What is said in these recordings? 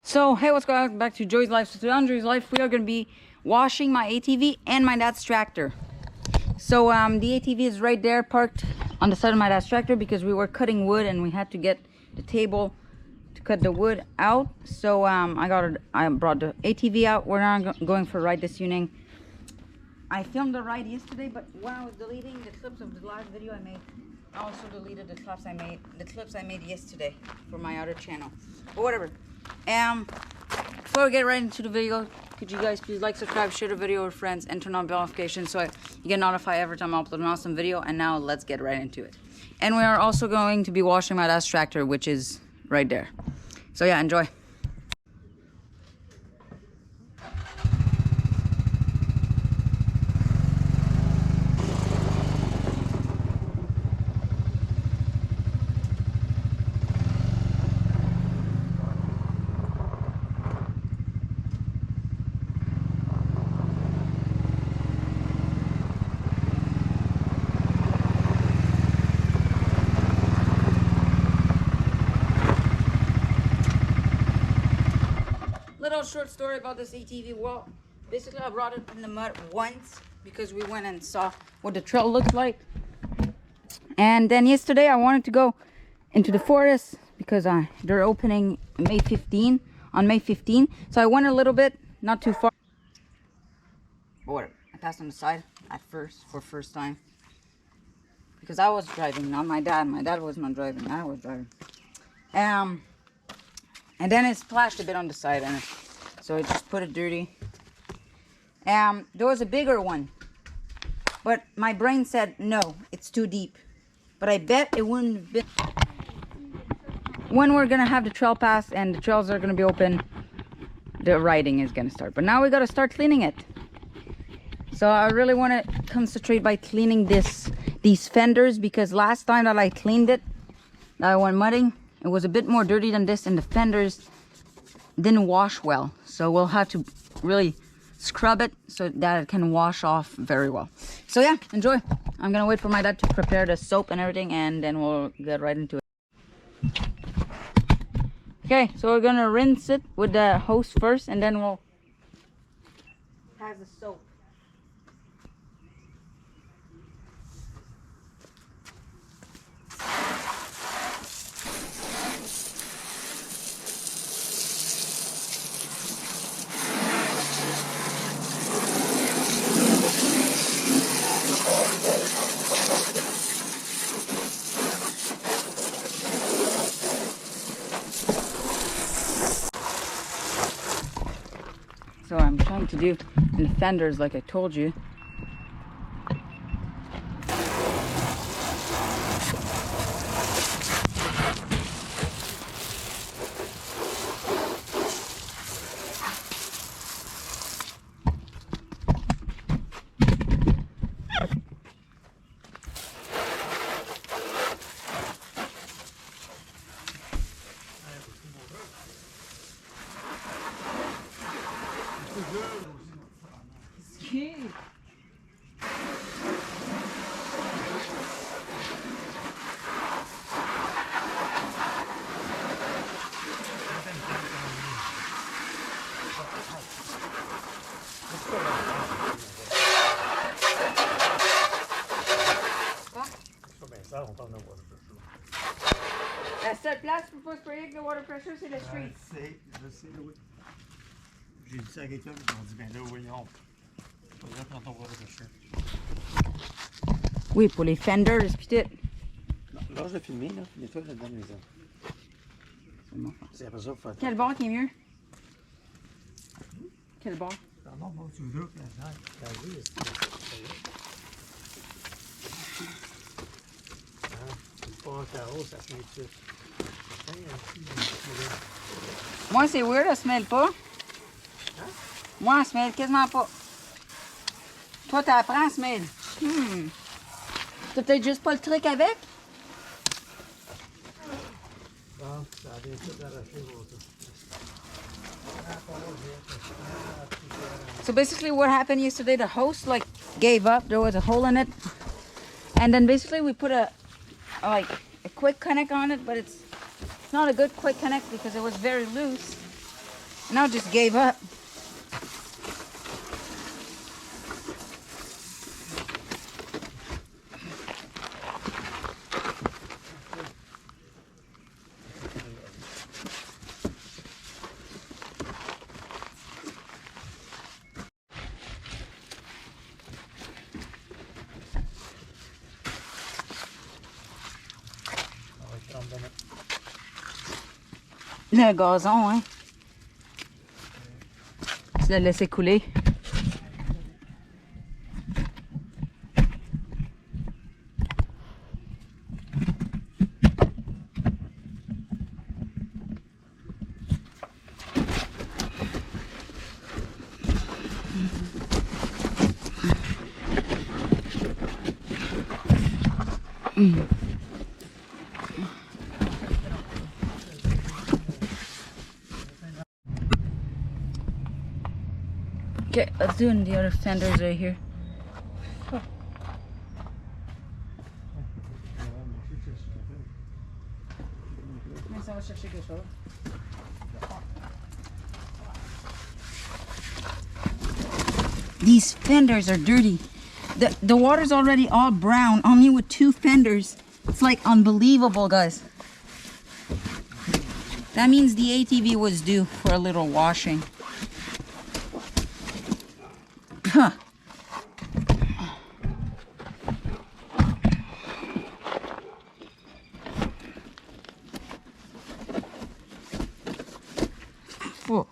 So, hey, what's going on? Back to Joey's Life. So today on Joey's Life, we are going to be washing my ATV and my dad's tractor. So, the ATV is right there, parked on the side of my dad's tractor because we were cutting wood and we had to get the table to cut the wood out. So, I brought the ATV out. We're not going for a ride this evening. I filmed the ride yesterday, but when I was deleting the clips of the last video I made, I also deleted the clips I made yesterday for my other channel. But whatever. Before we get right into the video, could you guys please like, subscribe, share the video with friends, and turn on bell notifications so you get notified every time I upload an awesome video. And now let's get right into it. And we are also going to be washing my dad's tractor, which is right there. So yeah, enjoy. Little short story about this ATV. Well, basically I brought it in the mud once because we went and saw what the trail looks like, and then yesterday I wanted to go into the forest because they're opening May 15 on May 15. So I went a little bit, not too far, but whatever. I passed on the side at first time because I was driving, not my dad. My dad was not driving, I was driving. And then it splashed a bit on the side, and so I just put it dirty. There was a bigger one, but my brain said no, it's too deep. But I bet it wouldn't have been. When we're gonna have the trail pass and the trails are gonna be open, the riding is gonna start. But now we gotta start cleaning it. So I really want to concentrate by cleaning these fenders, because last time that I cleaned it, I went mudding. It was a bit more dirty than this, and the fenders didn't wash well. So we'll have to really scrub it so that it can wash off very well. So yeah, enjoy. I'm gonna wait for my dad to prepare the soap and everything, and then we'll get right into it. Okay, so we're gonna rinse it with the hose first, and then we'll have the soap. So I'm trying to do in the fenders like I told you. La seule place pour pas sprayer avec le water pressure, c'est le street. Je sais, oui. J'ai dit ça à quelqu'un, ils m'ont dit, ben là, voyons. Faudrait prendre ton water pressure. Oui, pour les fenders, puis tout. Lâche de filmer, là. Nettoie là-dedans, les hommes. C'est bon. C'est après ça, faut faire. Quel bord qui est mieux? Quel bord? Non, bon, tu veux que la vie, c'est pas un carreau, ça se met tout de suite. Moi, c'est weird, elle se mêle pas. Moi, elle se mêle quasiment pas. Toi, t'apprends à se mêler. T'as peut-être juste pas le truc avec? Bon, ça a bien tout arraché, l'autre. So basically what happened yesterday, the hose like gave up. There was a hole in it. And then basically we put a quick connect on it, but it's not a good quick connect because it was very loose. Now just gave up. Le gazon, hein. Tu l'as laissé couler. Okay, let's do the other fenders right here. These fenders are dirty. The water's already all brown, only with 2 fenders. It's like unbelievable, guys. That means the ATV was due for a little washing. Huh. Oh.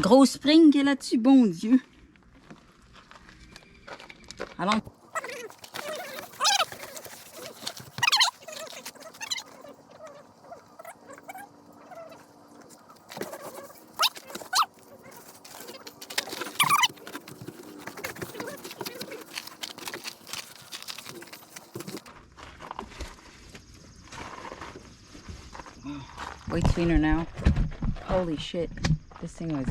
Gros spring qu'il y a là-dessus, bon Dieu. Allons. Way cleaner now. Holy shit. This thing was...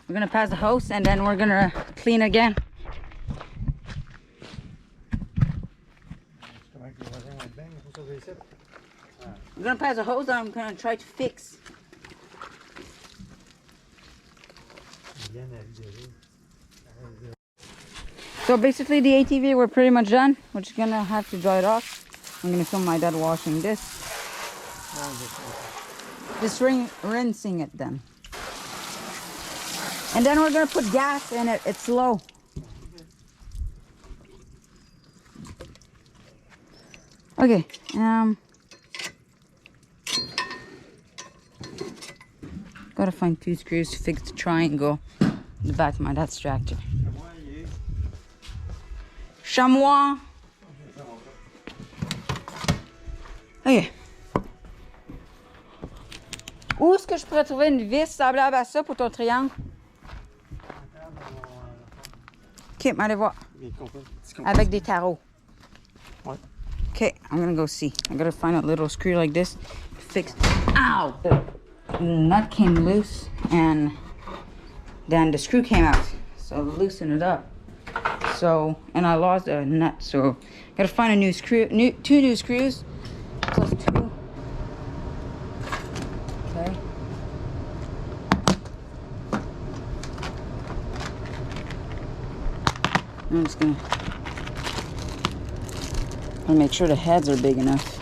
We're gonna pass the hose and then we're gonna clean again. We're gonna pass the hose and I'm gonna try to fix. So basically the ATV, we're pretty much done. We're just gonna have to dry it off. I'm gonna film my dad washing this. Just rinsing it then. And then we're gonna put gas in it. It's low. Okay. Gotta find 2 screws to fix the triangle in the back of my dad's tractor. Chamois. Ok. Où est-ce que je pourrais trouver une vis semblable à ça pour ton triangle? Ok, allez voir. Avec des tarots. Ouais. Okay, I'm gonna go see. I gotta find a little screw like this to fix. Ow! The nut came loose and then the screw came out. So loosen it up. So, and I lost a nut. So, gotta find a new screw, 2 new screws. Plus 2. Okay. I'm just gonna make sure the heads are big enough.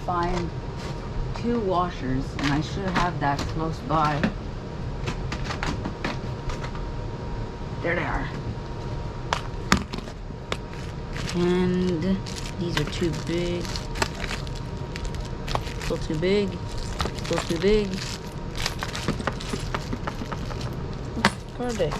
Find 2 washers, and I should have that close by. There they are. And these are too big. Still too big. Still too big. Card day.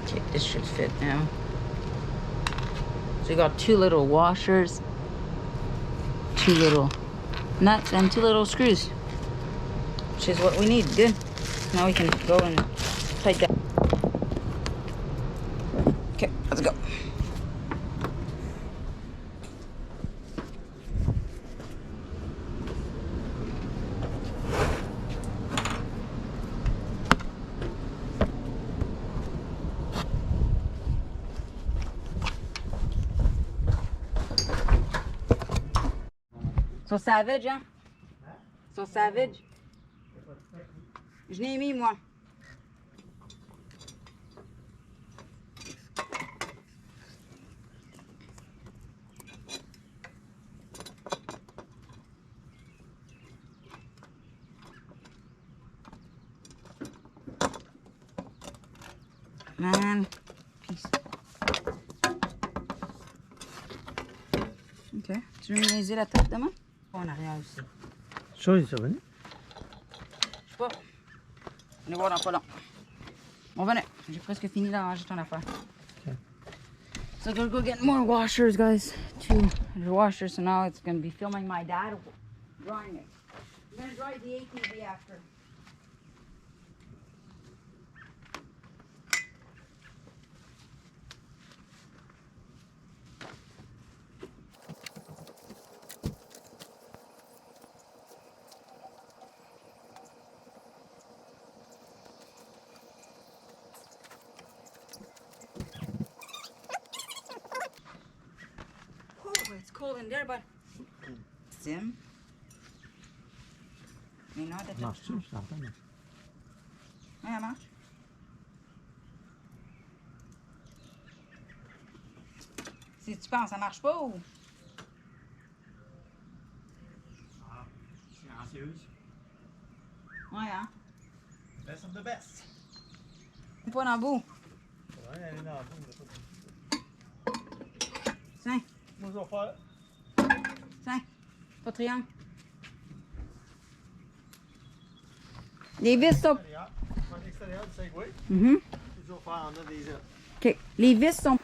Okay, this should fit now. So you got 2 little washers, 2 little nuts, and 2 little screws, which is what we need. Good. Now we can go and tighten that. Okay, let's go. So savage, hein? So savage. Je l'ai mis, moi. Man, peace. Ok. Tu veux me niaiser la tête demain? En arrière aussi. Ça, il est revenu? Je sais pas. On va voir dans pas long. Bon, venez. J'ai presque fini d'arranger ton affaire. Okay. So I'm gonna go get more washers, guys. 2 washers. So now it's gonna be filming my dad drying it. I'm gonna dry the ATV after. Oh, it's cold in there, but Sim. Mais non, t'as Marche-tu? Je t'entends. Ouais, elle marche. Si tu penses, ça marche pas ou? Ah, silencieuse. Ouais, hein? Best of the best. Pas dans le bout. Ouais, elle est dans le fond. Tiens, Moi, je vais faire. tiens. Pas de triangle. Les vis sont... L'extérieur. Faire l'extérieur du Segway. Mhm. Puis je vais faire en a des ailes. OK. Les vis sont...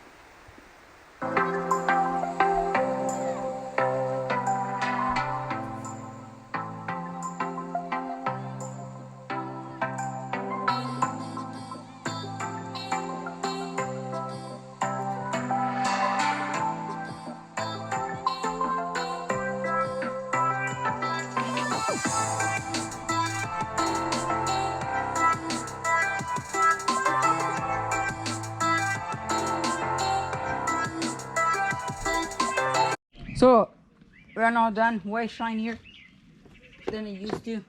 So, we're now done. Way shinier than it used to.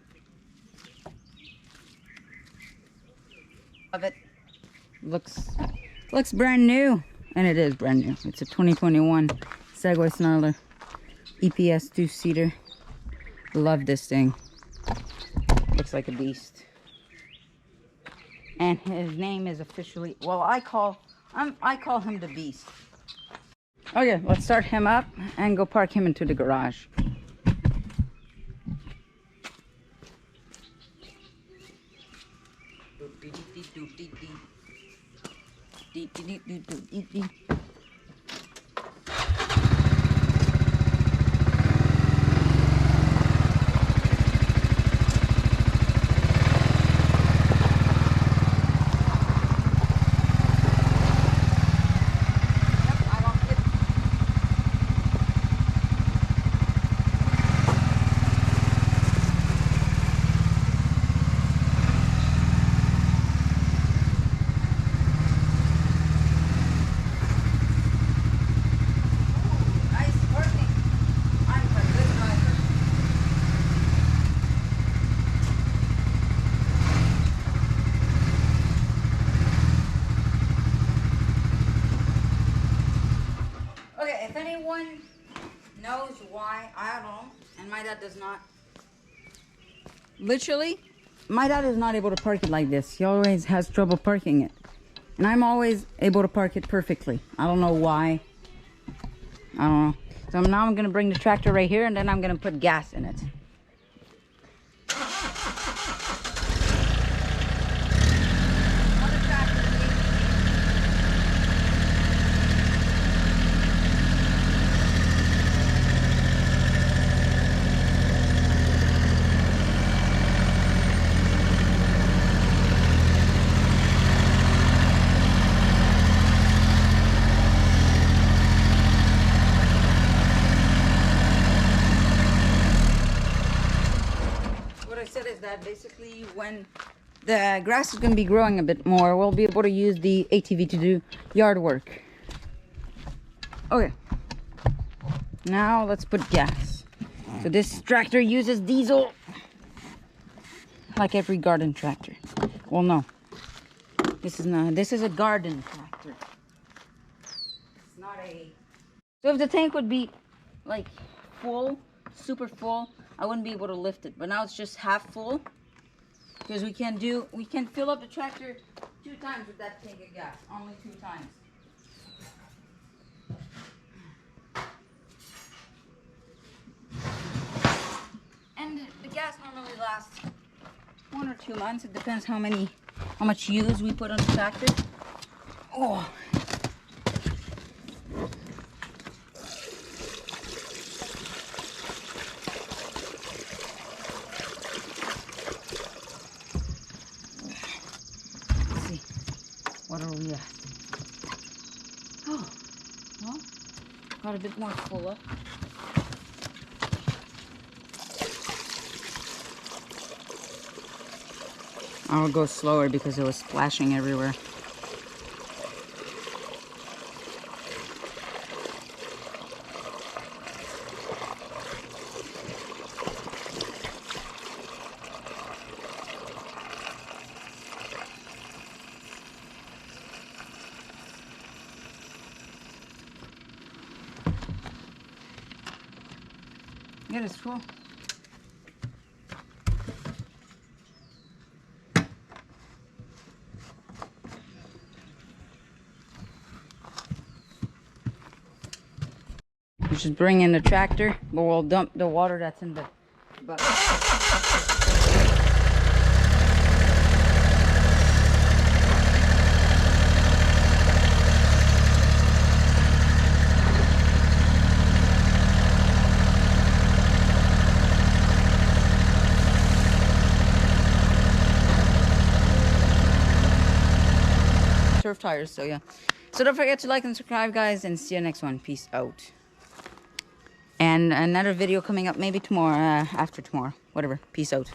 Love it. Looks brand new. And it is brand new. It's a 2021 Segway Snarler EPS 2-seater. Love this thing. Looks like a beast. And his name is officially, well, I call him the Beast. Okay, let's start him up and go park him into the garage. Knows why I don't, and And my dad does not. Literally, my dad is not able to park it like this. He always has trouble parking it. And I'm always able to park it perfectly. I don't know why. I don't know. So now I'm going to bring the tractor right here and then I'm going to put gas in it. That basically when the grass is going to be growing a bit more, we'll be able to use the ATV to do yard work. Okay, now let's put gas. So this tractor uses diesel like every garden tractor. Well, no, this is a garden tractor. It's not a... So if the tank would be like full, super full, I wouldn't be able to lift it, but now it's just half full because we can fill up the tractor 2 times with that tank of gas, only 2 times. And the gas normally lasts 1 or 2 months. It depends how much use we put on the tractor. Oh. What are we at? Oh, well, got a bit more full up. I'll go slower because it was splashing everywhere. Yeah, it's full. We just bring in the tractor, but we'll dump the water that's in the bucket. Turf tires, so yeah. So don't forget to like and subscribe, guys, and see you next one. Peace out. And another video coming up maybe tomorrow, after tomorrow, whatever. Peace out.